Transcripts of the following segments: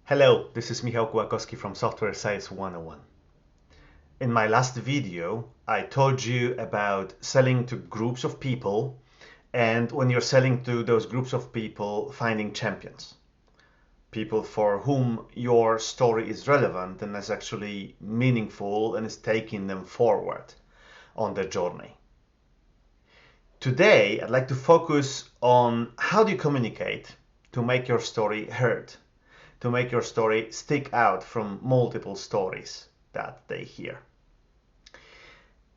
Hello, this is Michał Kłakowski from Software Sales 101. In my last video, I told you about selling to groups of people, and when you're selling to those groups of people, finding champions. People for whom your story is relevant and is actually meaningful and is taking them forward on their journey. Today, I'd like to focus on how do you communicate to make your story heard, to make your story stick out from multiple stories that they hear.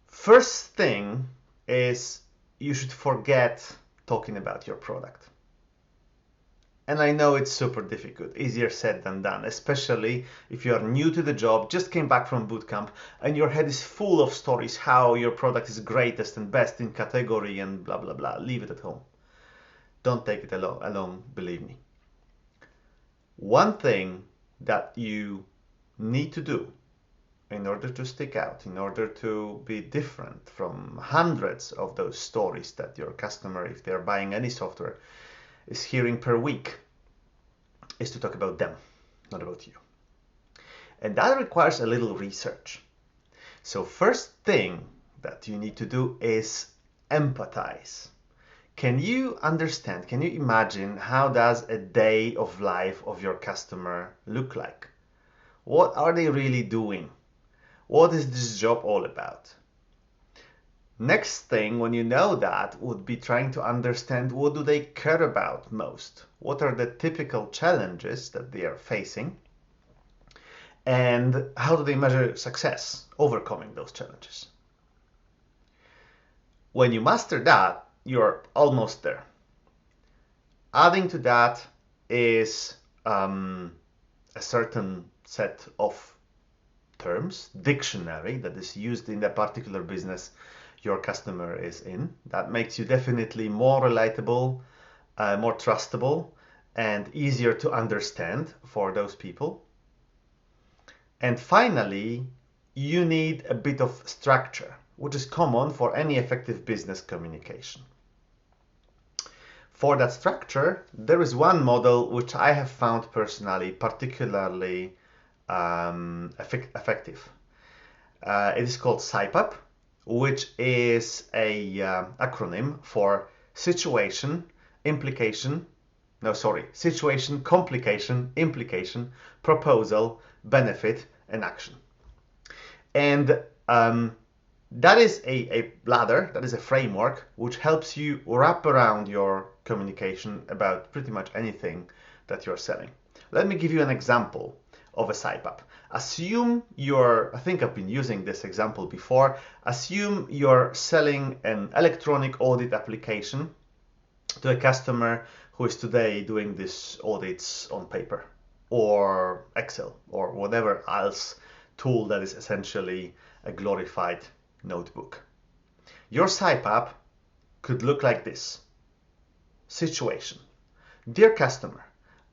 First thing is you should forget talking about your product. And I know it's super difficult, easier said than done, especially if you are new to the job, just came back from bootcamp, and your head is full of stories how your product is greatest and best in category and blah, blah, blah. Leave it at home. Don't take it along, believe me. One thing that you need to do in order to stick out, in order to be different from hundreds of those stories that your customer, if they're buying any software, is hearing per week, is to talk about them, not about you. And that requires a little research. So first thing that you need to do is empathize. Can you understand, can you imagine how does a day of life of your customer look like? What are they really doing? What is this job all about? Next thing, when you know that, would be trying to understand what do they care about most? What are the typical challenges that they are facing? And how do they measure success overcoming those challenges? When you master that, you're almost there. Adding to that is a certain set of terms, dictionary that is used in the particular business your customer is in. That makes you definitely more relatable, more trustable, and easier to understand for those people. And finally, you need a bit of structure, which is common for any effective business communication. For that structure, there is one model which I have found personally particularly effective. It is called SIPAP, which is a acronym for situation, complication, implication, proposal, benefit, and action. And that is a ladder, that is a framework which helps you wrap around your communication about pretty much anything that you're selling. Let me give you an example of a SIPAP. Assume I think I've been using this example before. Assume you're selling an electronic audit application to a customer who is today doing these audits on paper or Excel or whatever else tool that is essentially a glorified notebook. Your SIPAP could look like this. Situation. Dear customer,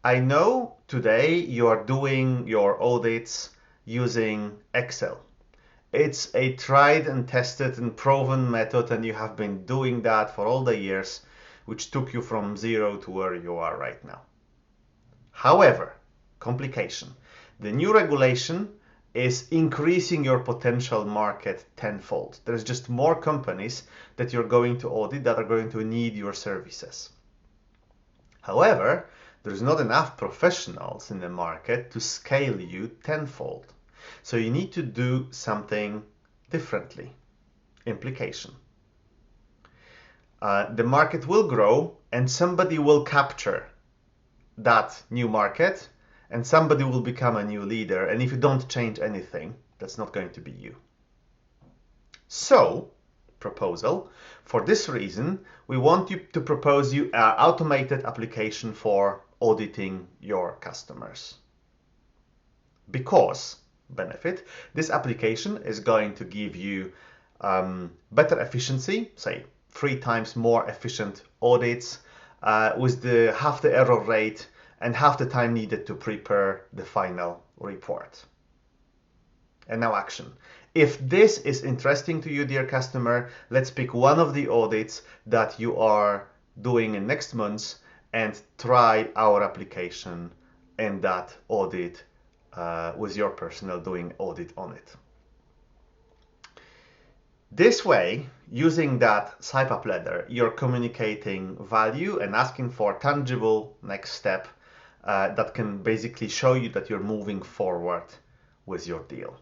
I know today you are doing your audits using Excel. It's a tried and tested and proven method, and you have been doing that for all the years, which took you from zero to where you are right now. However, complication. The new regulation is increasing your potential market tenfold. There's just more companies that you're going to audit that are going to need your services. However, there's not enough professionals in the market to scale you tenfold. So you need to do something differently. Implication. The market will grow and somebody will capture that new market and somebody will become a new leader. And if you don't change anything, that's not going to be you. So, proposal. For this reason, we want you to propose you an automated application for auditing your customers. Because, benefit, this application is going to give you better efficiency, say 3 times more efficient audits with half the error rate and half the time needed to prepare the final report. And now action. If this is interesting to you, dear customer, let's pick one of the audits that you are doing in next month and try our application in that audit with your personnel doing audit on it. This way, using that SIPAP ladder, you're communicating value and asking for tangible next step that can basically show you that you're moving forward with your deal.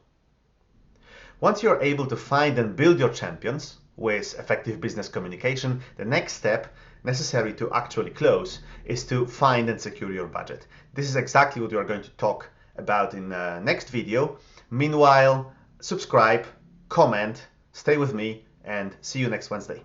Once you're able to find and build your champions with effective business communication, the next step necessary to actually close is to find and secure your budget. This is exactly what we are going to talk about in the next video. Meanwhile, subscribe, comment, stay with me, and see you next Wednesday.